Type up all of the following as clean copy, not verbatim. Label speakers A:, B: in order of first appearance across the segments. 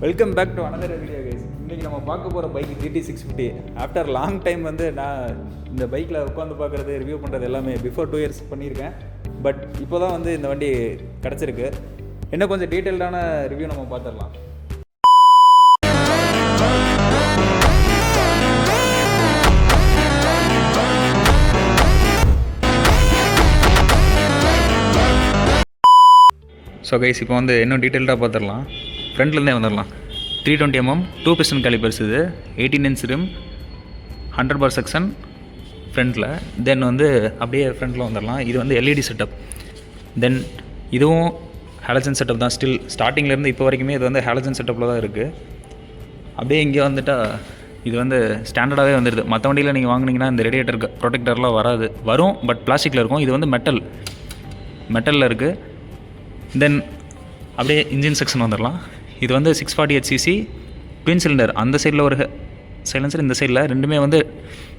A: Welcome back to another video guys. இன்றைக்கி நம்ம பார்க்க போகிற bike GT650. After long time வந்து நான் இந்த பைக்கில் உட்காந்து பார்க்குறது, ரிவ்யூ பண்ணுறது எல்லாமே பிஃபோர் 2 years பண்ணியிருக்கேன். பட் இப்போ தான் வந்து இந்த வண்டி கிடச்சிருக்கு. இன்னும் கொஞ்சம் டீட்டெயில்டான ரிவ்யூ நம்ம பார்த்துடலாம். ஸோ கைஸ், இப்போ வந்து இன்னும் டீட்டெயில்டாக பார்த்துடலாம். ஃப்ரண்ட்லேருந்தே வந்துடலாம். 320 mm 2 piston calipers இது, 18 inch rim, 100 bar செக்ஷன் ஃப்ரண்ட்டில். தென் வந்து அப்படியே ஃப்ரண்ட்டில் வந்துடலாம். இது வந்து LED செட்டப். தென் இதுவும் ஹாலஜன் செட்டப் தான். ஸ்டில் ஸ்டார்டிங்லேருந்து இப்போ வரைக்குமே இது வந்து ஹாலஜன் செட்டப்பில் தான் இருக்குது. அப்படியே இங்கே வந்துட்டால் இது வந்து ஸ்டாண்டர்டாகவே வந்துடுது. மற்ற வண்டியில் நீங்கள் வாங்கினீங்கன்னா இந்த ரேடியேட்டர் ப்ரொடெக்டர்லாம் வராது, வரும் பட் பிளாஸ்டிக்கில் இருக்கும். இது வந்து மெட்டலில் இருக்குது. தென் அப்படியே இன்ஜின் செக்ஷன் வந்துடலாம். இது வந்து 648 cc ட்வின் சிலிண்டர். அந்த சைடில் ஒரு சைலன்சர், இந்த சைடில் ரெண்டுமே வந்து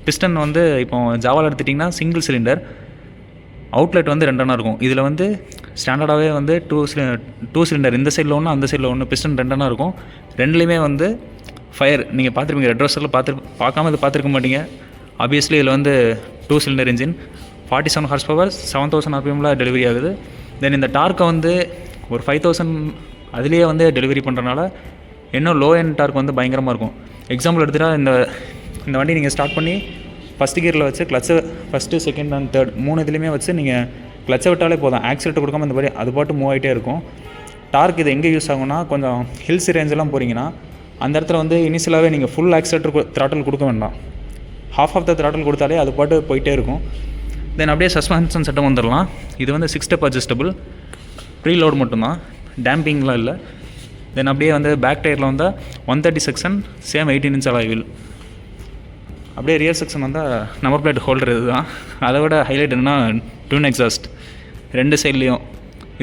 A: பிஸ்டன் வந்து இப்போ ஜாவாவில் எடுத்துட்டிங்கன்னா சிங்கிள் சிலிண்டர். அவுட்லெட் வந்து 2 இருக்கும். இதில் வந்து ஸ்டாண்டர்டாகவே வந்து 2 சிலிண்டர், இந்த சைடில் ஒன்று அந்த சைடில் ஒன்று, பிஸ்டன் 2 இருக்கும். ரெண்டுலேயுமே வந்து ஃபயர் நீங்கள் பார்த்துருப்பீங்க. ரெட் ரோஸரில் பார்க்காம இது பார்த்துருக்க மாட்டீங்க. ஆப்வியஸ்லி இதில் வந்து 2 சிலிண்டர் இன்ஜின், 47 horsepower, 7000 RPMல டெலிவரி ஆகுது. தென் இந்த டார்க்கை வந்து ஒரு 5000 அதுலேயே வந்து டெலிவரி பண்ணுறனால இன்னும் லோ எண்ட் டார்க் வந்து பயங்கரமாக இருக்கும். எக்ஸாம்பிள் எடுத்துகிட்டா இந்த வண்டி நீங்கள் ஸ்டார்ட் பண்ணி ஃபஸ்ட் கியரில் வச்சு கிளச்சை ஃபஸ்ட்டு, செகண்ட் அண்ட் தேர்ட் 3 இதுலேயுமே வச்சு நீங்கள் கிளச்சை விட்டாலே போதும். ஆக்சிலேட்டர் கொடுக்காம இந்த மாதிரி அது பாட்டு மூவ் ஆகிட்டே இருக்கும். டார்க் இது எங்கே யூஸ் ஆகும்னா, கொஞ்சம் ஹில்ஸ் ரேஞ்செல்லாம் போகிறீங்கன்னா அந்த இடத்துல வந்து இனிஷியலாகவே நீங்கள் ஃபுல் ஆக்சிலேட்டர் த்ராட்டில் கொடுக்க வேண்டாம். ஹாஃப் ஆஃப் த த்ராட்டில் கொடுத்தாலே அது பாட்டு போயிட்டே இருக்கும். தென் அப்படியே சஸ்பென்ஷன் செட்டம் வந்துடலாம். இது வந்து 6 step அட்ஜஸ்டபிள், ப்ரீ லோடு மட்டும்தான், டேம்பிங்லாம் இல்லை. தென் அப்படியே வந்து பேக் டயரில் வந்தால் 130 section, same 18 inch alloy wheel. அப்படியே ரியர் செக்ஷன் வந்தால் நம்பர் பிளேட் ஹோல்டர் இது தான். அதை விட ஹைலைட் என்னன்னா ட்வின் எக்ஸாஸ்ட் 2 சைட்லேயும்.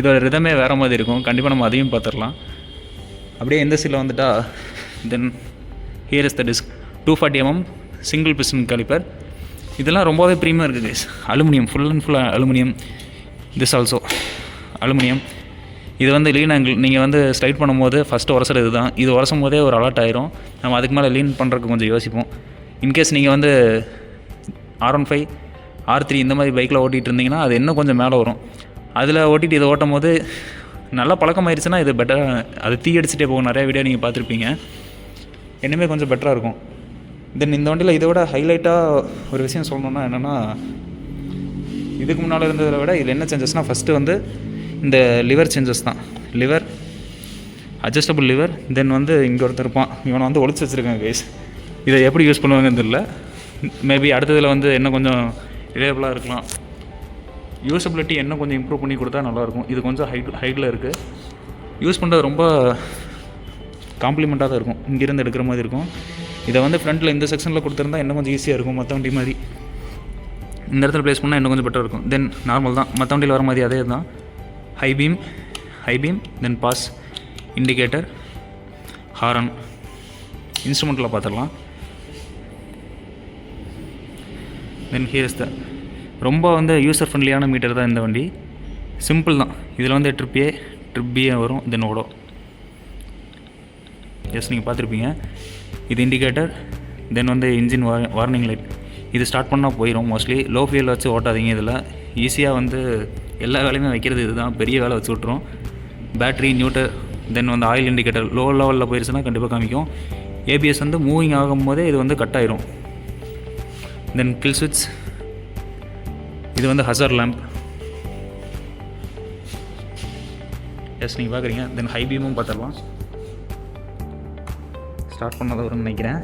A: இதோட ரிதமே வேறு மாதிரி இருக்கும். கண்டிப்பாக நம்ம அதையும் பார்த்துடலாம். அப்படியே எந்த சைடில் வந்துட்டால் then here is the disc. 240 mm single piston caliper. இதெல்லாம் ரொம்பவே ப்ரீமியம் இருக்குது guys. Aluminium, full and full aluminium. This also aluminium. இது வந்து லீன் ஆங்கிள் நீங்கள் வந்து ஸ்லைட் பண்ணும்போது ஃபஸ்ட்டு உரசல் இது தான். இது உரசும் போதே ஒரு அலர்ட் ஆயிரும். நம்ம அதுக்கு மேலே லீன் பண்ணுறதுக்கு கொஞ்சம் யோசிப்போம். இன்கேஸ் நீங்கள் வந்து R15, R3 இந்த மாதிரி பைக்கில் ஓட்டிகிட்டு இருந்தீங்கன்னா அது இன்னும் கொஞ்சம் மேலே வரும். அதில் ஓட்டிகிட்டு இதை ஓட்டும் போது நல்லா பழக்கமாயிருச்சுன்னா இது பெட்டராக, அது தீ அடிச்சுட்டே போகும். நிறையா வீடியோ நீங்கள் பார்த்துருப்பீங்க. இன்னுமே கொஞ்சம் பெட்டராக இருக்கும். தென் இந்த வண்டியில் இதை விட ஹைலைட்டாக ஒரு விஷயம் சொல்லணுன்னா என்னென்னா, இதுக்கு முன்னால் இருந்ததை விட இதில் என்ன சேஞ்சஸ்னால், ஃபஸ்ட்டு வந்து இந்த லிவர் சேஞ்சஸ் தான். Lever adjustable lever. தென் வந்து இங்கே ஒருத்தர் இருப்பான், இவனை வந்து ஒழிச்சு வச்சுருக்காங்க கைஸ். இதை எப்படி யூஸ் பண்ணுவாங்கன்னு தெரியல. மேபி அடுத்ததில் வந்து இன்னும் கொஞ்சம் ரிலேபிளாக இருக்கலாம். யூஸபிலிட்டி இன்னும் கொஞ்சம் இம்ப்ரூவ் பண்ணி கொடுத்தா நல்லாயிருக்கும். இது கொஞ்சம் ஹைட்டில் இருக்குது. யூஸ் பண்ணுறது ரொம்ப காம்ப்ளிமெண்ட்டாக தான் இருக்கும். இங்கேருந்து எடுக்கிற மாதிரி இருக்கும். இதை வந்து ஃப்ரண்ட்டில் இந்த செக்ஷனில் கொடுத்துருந்தா இன்னும் கொஞ்சம் ஈஸியாக இருக்கும். மற்ற வண்டி மாதிரி இந்த இடத்துல ப்ளேஸ் பண்ணால் இன்னும் கொஞ்சம் பெட்டராக இருக்கும். தென் நார்மல் தான், மற்ற வண்டியில் வர மாதிரி அதே தான். ஹை பீம், தென் பாஸ், இண்டிகேட்டர், ஹாரன். இன்ஸ்ட்ருமெண்ட்டில் பார்த்துடலாம். தென் ஹியர் இஸ் த ரொம்ப வந்து யூசர் ஃப்ரெண்ட்லியான மீட்டர் தான் இந்த வண்டி. சிம்பிள் தான். இதில் வந்து ட்ரிப் B வரும். தென் ஓடோ எஸ் நீங்கள் பார்த்துருப்பீங்க. இது இண்டிகேட்டர். தென் வந்து இன்ஜின் வார்னிங் லைட். இது ஸ்டார்ட் பண்ணால் போயிடும். மோஸ்ட்லி லோ ஃபியூல் வச்சு ஓட்டாதீங்க. இதில் ஈஸியாக வந்து எல்லா வேலையுமே வைக்கிறது இது தான். பெரிய வேலை வச்சு விட்ரும். பேட்ரி, நியூட்டர், தென் வந்து ஆயில் இண்டிகேட்டர் லோ லெவலில் போயிடுச்சுன்னா கண்டிப்பாக காமிக்கும். ABS வந்து மூவிங் ஆகும் போதே இது வந்து கட் ஆயிரும். தென் கில் ஸ்விட்ச். இது வந்து ஹசர் லேம்ப். எஸ் நீங்கள் பார்க்குறீங்க. தென் ஹை பீமும் பார்த்துடலாம். ஸ்டார்ட் பண்ணதை வரும்னு நினைக்கிறேன்.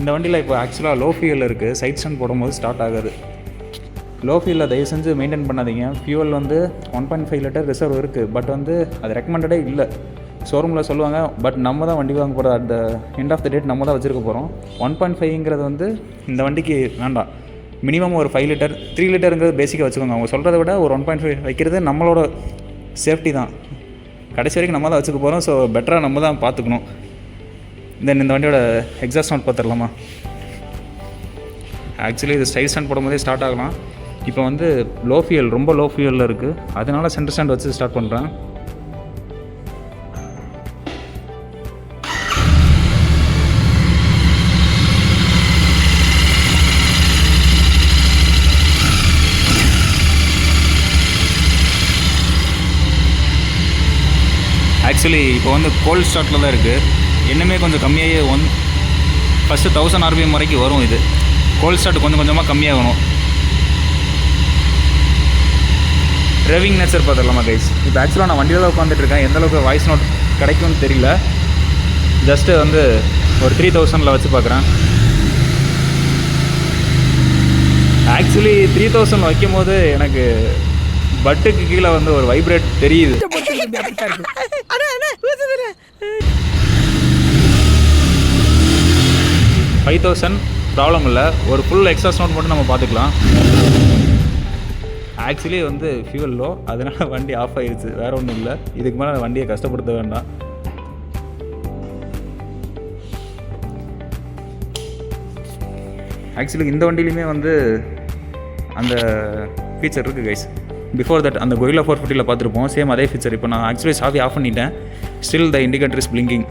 A: இந்த வண்டியில் இப்போ ஆக்சுவலாக லோ ஃபியூல் இருக்குது. சைட் ஸ்டாண்ட் போடும்போது ஸ்டார்ட் ஆகாது. லோ ஃபியூலில் தயவு செஞ்சு மெயின்டைன் பண்ணாதீங்க. ஃபியூல் வந்து 1.5 லிட்டர் ரிசர்வ் இருக்குது. பட் வந்து அது ரெக்கமெண்டடே இல்லை. ஷோரூமில் சொல்லுவாங்க. பட் நம்ம தான் வண்டி வாங்க போகிறது. At the end of the day நம்ம தான் வச்சுருக்க போகிறோம். 1.5ங்கிறது வந்து இந்த வண்டிக்கு வேண்டாம். மினிமம் ஒரு 5 லிட்டர், 3 லிட்டருங்கிறது பேசிக்காக வச்சுக்கோங்க. அவங்க சொல்கிறத விட ஒரு 1.5 வைக்கிறது நம்மளோட சேஃப்டி தான். கடைசி வரைக்கும் நம்ம தான் வச்சுக்க போகிறோம். ஸோ பெட்டராக நம்ம தான் பார்த்துக்கணும். தென் இந்த வண்டியோட எக்ஸாஸ்ட் சவுண்ட் பார்த்துடலாமா? ஆக்சுவலி இது ஸ்டைல் ஸ்டாண்ட் போடும்போதே ஸ்டார்ட் ஆகலாம். இப்போ வந்து ரொம்ப லோ ஃபியூலில் இருக்குது. அதனால சென்டர் ஸ்டாண்ட் வச்சு ஸ்டார்ட் பண்ணுறேன். ஆக்சுவலி இப்போ வந்து கோல்ட் ஸ்டார்ட்டில் தான் இருக்குது. இன்னுமே கொஞ்சம் கம்மியாகி ஃபஸ்ட்டு 1000 RPM வரைக்கும் வரும். இது கோல்ட் ஸ்டார்ட் கொஞ்சம் கொஞ்சமாக கம்மியாகணும். டிரைவிங் நேச்சர் பார்த்துடலாமா கைஸ்? இப்போ ஆக்சுவலாக நான் வண்டியில் தான் உட்காந்துட்ருக்கேன். எந்தளவுக்கு வாய்ஸ் நோட் கிடைக்கும்னு தெரியல. ஜஸ்ட்டு வந்து ஒரு 3000 வச்சு பார்க்குறேன். ஆக்சுவலி 3000 வைக்கும் போது எனக்கு பட்டுக்கு கீழே வந்து ஒரு வைப்ரேட் தெரியுது. 5000 ப்ராப்ளம் இல்லை. ஒரு ஃபுல் எக்ஸாஸ்ட் நோட் மட்டும் நம்ம பார்த்துக்கலாம். ஆக்சுவலி வந்து ஃபியூவல் லோ, அதனால் வண்டி ஆஃப் ஆகிடுச்சு. வேறு ஒன்றும் இல்லை. இதுக்கு மேலே வண்டியை கஷ்டப்படுத்த வேண்டாம். ஆக்சுவலி இந்த வண்டியிலையுமே வந்து அந்த ஃபீச்சர் இருக்குது கைஸ். பிஃபோர் தட் அந்த கொரில்லா 450 பார்த்துருப்போம். சேம் அதே ஃபீச்சர். இப்போ நான் ஆக்சுவலி சாவி ஆஃப் பண்ணிட்டேன். Still the indicator is blinking.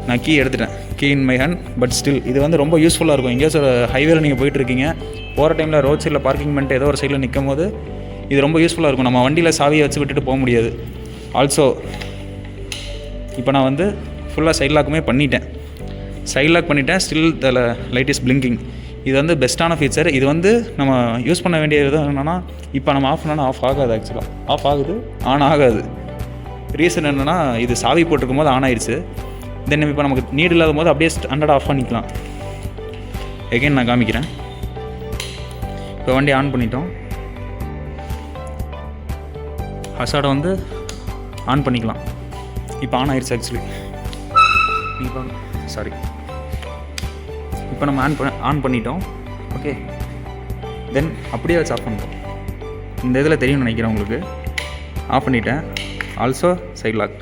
A: நான் கீ எடுத்துட்டேன், key in my hand. But still இது வந்து ரொம்ப யூஸ்ஃபுல்லாக இருக்கும். எங்கேயாச்சும் ஒரு ஹைவேல நீங்கள் போயிட்டுருக்கீங்க, போகிற டைமில் ரோட் சைடில் பார்க்கிங் பண்ணிட்டு ஏதோ ஒரு சைடில் நிற்கும் போது இது ரொம்ப யூஸ்ஃபுல்லாக இருக்கும். நம்ம வண்டியில் சாவியை வச்சு விட்டுட்டு போக முடியாது. ஆல்சோ இப்போ நான் வந்து ஃபுல்லாக சைட் லாக்குமே பண்ணிட்டேன். சைட் லாக் பண்ணிட்டேன். Still the light is blinking. இது வந்து பெஸ்ட்டான ஃபீச்சர். இது வந்து நம்ம யூஸ் பண்ண வேண்டிய விதம் என்னென்னா, இப்போ நம்ம ஆஃப் பண்ணால் ஆஃப் ஆகாது. ஆக்சுவலாக ஆஃப் ஆகுது, ஆன் ஆகாது. ரீசன் என்னென்னா, இது சாவி போட்டிருக்கும் போது ஆன் ஆயிடுச்சு. தென் இப்போ நமக்கு நீட் இல்லாத போது அப்படியே ஸ்டாண்டர்டாக ஆஃப் பண்ணிக்கலாம். எகைன் நான் காமிக்கிறேன். இப்போ வண்டி ஆன் பண்ணிட்டோம். ஹசார்டை வந்து ஆன் பண்ணிக்கலாம். இப்போ ஆன் ஆயிடுச்சு. ஆக்சுவலி இப்போ சாரி இப்போ நம்ம ஆன் பண்ணிட்டோம். ஓகே, தென் அப்படியே வச்சு ஆஃப் பண்ணிட்டோம். இந்த இதில் தெரியும்னு நினைக்கிறேன் உங்களுக்கு. ஆஃப் பண்ணிட்டேன். ஆல்சோ சைட் லாக்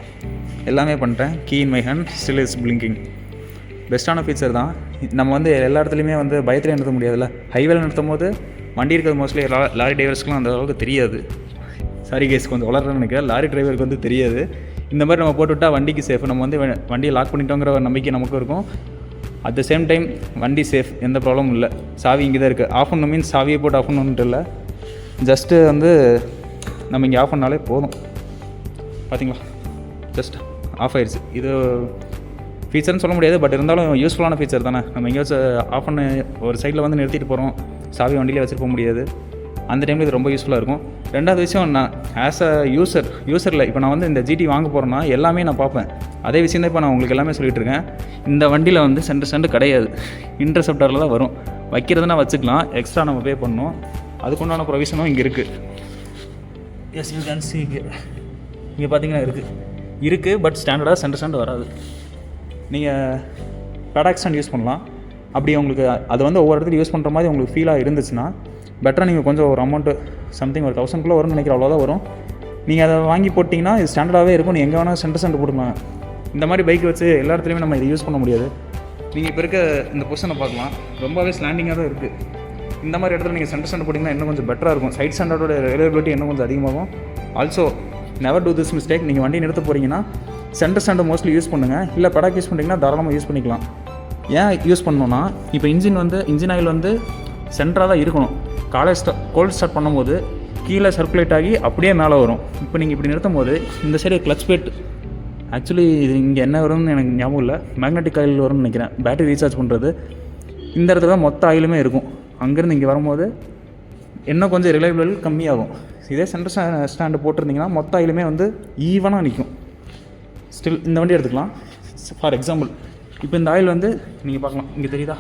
A: எல்லாமே பண்ணிட்டேன். Key in my hand, still is blinking. பெஸ்ட்டான ஃபீச்சர் தான். நம்ம வந்து எல்லா இடத்துலையுமே வந்து பயத்திலே நிறுத்த முடியாதுல்ல. ஹைவேல நிறுத்தும் போது வண்டி இருக்கிறது மோஸ்ட்லி லாரி டிரைவர்ஸ்க்குலாம் அந்த அளவுக்கு தெரியாது. சாரி கேஸ், கொஞ்சம் வளர்றேன்னு நினைக்கிறேன். லாரி டிரைவருக்கு வந்து தெரியாது. இந்த மாதிரி நம்ம போட்டுவிட்டால் வண்டிக்கு சேஃப். நம்ம வந்து வண்டியை லாக் பண்ணிட்டோங்கிற ஒரு நம்பிக்கை நமக்கும் இருக்கும். அட் த சேம் டைம் வண்டி சேஃப், எந்த ப்ராப்ளமும் இல்லை. சாவி இங்கே தான் இருக்குது. ஆஃப் பண்ணணும் மீன்ஸ் சாவியை போட்டு ஆஃப் பண்ணணுன்ட்டு இல்லை. ஜஸ்ட்டு வந்து நம்ம இங்கே ஆஃப் பண்ணாலே போதும். பார்த்தீங்களா, ஜஸ்ட் ஆஃப் ஆயிடுச்சு. இது ஃபீச்சர்னு சொல்ல முடியாது, பட் இருந்தாலும் யூஸ்ஃபுல்லான ஃபீச்சர் தானே. நம்ம எங்கேயாச்சும் ஆஃப் பண்ண ஒரு சைடில் வந்து நிறுத்திட்டு போகிறோம், சாவி வண்டியிலே வச்சுட்டு போக முடியாது. அந்த டைமில் இது ரொம்ப யூஸ்ஃபுல்லாக இருக்கும். ரெண்டாவது விஷயம், நான் ஆஸ் அ யூசரில் இப்போ நான் வந்து இந்த ஜிடி வாங்க போகிறேன்னா எல்லாமே நான் பார்ப்பேன். அதே விஷயம் தான் இப்போ நான் உங்களுக்கு எல்லாமே சொல்லிகிட்டு இருக்கேன். இந்த வண்டியில் வந்து சென்டர் கிடையாது, இன்டர்செப்டரில் தான் வரும். வைக்கிறதுனா வச்சுக்கலாம், எக்ஸ்ட்ரா நம்ம பே பண்ணணும். அதுக்குண்டான ப்ரொவிஷனும் இங்கே இருக்குது. எஸ், யூ கேன் சீ இங்கே பார்த்தீங்கன்னா இருக்குது. பட் ஸ்டாண்டர்டாக சென்டர் வராது. நீங்கள் பேடாக் ஸ்டாண்ட் யூஸ் பண்ணலாம். அப்படி உங்களுக்கு அது வந்து ஒவ்வொரு இடத்துல யூஸ் பண்ணுற மாதிரி உங்களுக்கு ஃபீலாக இருந்துச்சுன்னா பெட்டராக நீங்கள் கொஞ்சம் ஒரு அமௌண்ட்டு சம்திங் ஒரு 1000 வரும்னு நினைக்கிறேன். அவ்வளோதான் வரும். நீங்கள் அதை வாங்கி போட்டிங்கன்னா இது ஸ்டாண்டர்டாகவே இருக்கும். நீங்கள் எங்கே வேணால் சென்டர் போட்டுக்கலாம். இந்த மாதிரி பைக் வச்சு எல்லா இடத்துலையுமே நம்ம இதை யூஸ் பண்ண முடியாது. நீங்கள் இப்போ இருக்க இந்த பொசிஷனை பார்க்கலாம், ரொம்பவே ஸ்லாண்டிங்காக தான் இருக்குது. இந்த மாதிரி இடத்துல நீங்கள் சென்டர் போட்டிங்கன்னா இன்னும் கொஞ்சம் பெட்டராக இருக்கும். சைட் ஸ்டாண்டர்டோட ரிலையபிலிட்டி இன்னும் கொஞ்சம் அதிகமாகும். Also never do this mistake. நீங்கள் வண்டி நிறுத்த போகிறீங்கன்னா சென்டர் ஸ்டாண்டை மோஸ்ட்லி யூஸ் பண்ணுங்கள். இல்லை பெடாக் யூஸ் பண்ணிங்கன்னா தாராளமாக யூஸ் பண்ணிக்கலாம். ஏன் யூஸ் பண்ணணுன்னா, இப்போ இன்ஜின் ஆயில் வந்து சென்டராக தான் இருக்கணும். கோல்ட் ஸ்டார்ட் பண்ணும்போது கீழே சர்க்குலேட் ஆகி அப்படியே மேலே வரும். இப்போ நீங்கள் இப்படி நிறுத்தும் போது இந்த சைடு கிளச் பிளேட், ஆக்சுவலி இது இங்கே என்ன வரும்னு எனக்கு ஞாபகம் இல்லை, மேக்னெட்டிக் ஆயில் வரும்னு நினைக்கிறேன். பேட்டரி ரீசார்ஜ் பண்ணுறது இந்த இடத்துல தான் மொத்த ஆயிலுமே இருக்கும். அங்கேருந்து இங்கே வரும்போது இன்னும் கொஞ்சம் ரிலையபிள் கம்மியாகும். இதே சென்டர் ஸ்டாண்டு போட்டிருந்தீங்கன்னா மொத்த ஆயிலுமே வந்து ஈவனாக நிற்கும். ஸ்டில் இந்த வண்டி எடுத்துக்கலாம். ஃபார் எக்ஸாம்பிள், இப்போ இந்த ஆயில் வந்து நீங்கள் பார்க்கலாம், இங்கே தெரியுதா?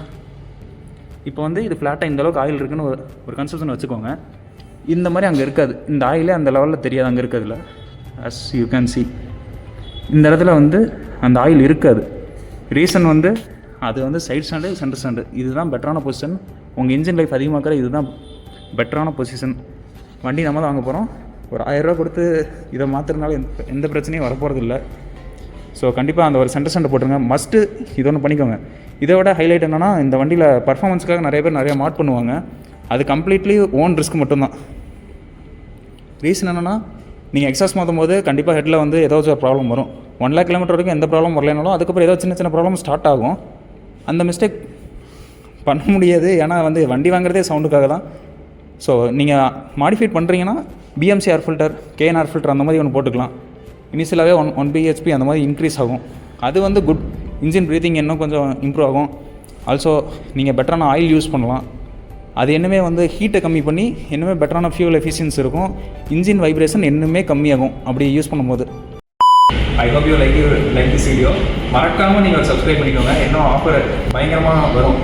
A: இப்போ வந்து இது ஃப்ளாட்டாக இந்த அளவுக்கு ஆயில் இருக்குன்னு ஒரு கன்செப்ஷன் வச்சுக்கோங்க. இந்த மாதிரி அங்கே இருக்காது. இந்த ஆயிலே அந்த லெவலில் தெரியாது அங்கே இருக்கிறதுல. அஸ் யூ கேன் சி இந்த இடத்துல வந்து அந்த ஆயில் இருக்காது. ரீசன் வந்து அது வந்து சைட் ஸ்டாண்டு, சென்டர் ஸ்டாண்டு, இதுதான் பெட்டரான பொசிஷன். உங்கள் இன்ஜின் லைஃப் அதிகமாக்கிற இதுதான் பெட்டரான பொசிஷன். வண்டி நம்ம தான் வாங்க போகிறோம். ஒரு 1000 ரூபா கொடுத்து இதை மாற்றுறதுனால எந்த பிரச்சனையும் வரப்போகிறது இல்லை. ஸோ கண்டிப்பாக அந்த ஒரு சென்டர் ஸ்டாண்டு போட்டுருங்க. மஸ்ட்டு இது ஒன்று பண்ணிக்கோங்க. இதை விட ஹைலைட் என்னென்னா, இந்த வண்டியில் பர்ஃபார்மன்ஸுக்காக நிறைய பேர் நிறைய மாட் பண்ணுவாங்க. அது கம்ப்ளீட்லி ஓன் ரிஸ்க் மட்டும்தான். ரீசன் என்னென்னா, நீங்கள் எக்ஸாஸ்ட் மாற்றும் போது கண்டிப்பாக ஹெட்டில் வந்து ஏதாச்சும் ப்ராப்ளம் வரும். 1 lakh கிலோமீட்டர் வரைக்கும் எந்த ப்ராப்ளம் வரலைனாலும் அதுக்கப்புறம் ஏதோ சின்ன ப்ராப்ளம் ஸ்டார்ட் ஆகும். அந்த மிஸ்டேக் பண்ண முடியாது. ஏன்னா வந்து வண்டி வாங்குறதே சவுண்டுக்காக தான். ஸோ நீங்கள் மாடிஃபைட் பண்ணுறீங்கன்னா BMC air filter, KN air filter அந்த மாதிரி ஒன்று போட்டுக்கலாம். இனிஷியலாகவே ஒன் பிஹெச்பி அந்த மாதிரி இன்க்ரீஸ் ஆகும். அது வந்து குட். இன்ஜின் ப்ரீத்திங் இன்னும் கொஞ்சம் இம்ப்ரூவ் ஆகும். ஆல்சோ நீங்கள் பெட்டரான ஆயில் யூஸ் பண்ணலாம். அது இன்னுமே வந்து ஹீட்டை கம்மி பண்ணி இன்னுமே பெட்டரான ஃபியூல் எஃபிஷியன்சி இருக்கும். இன்ஜின் வைப்ரேஷன் இன்னுமே கம்மியாகும் அப்படி யூஸ் பண்ணும்போது. I hope you like this video. மறக்காமல் நீங்கள் சப்ஸ்கிரைப் பண்ணிக்கோங்க. இன்னும் ஆஃபர் பயங்கரமாக வரும்.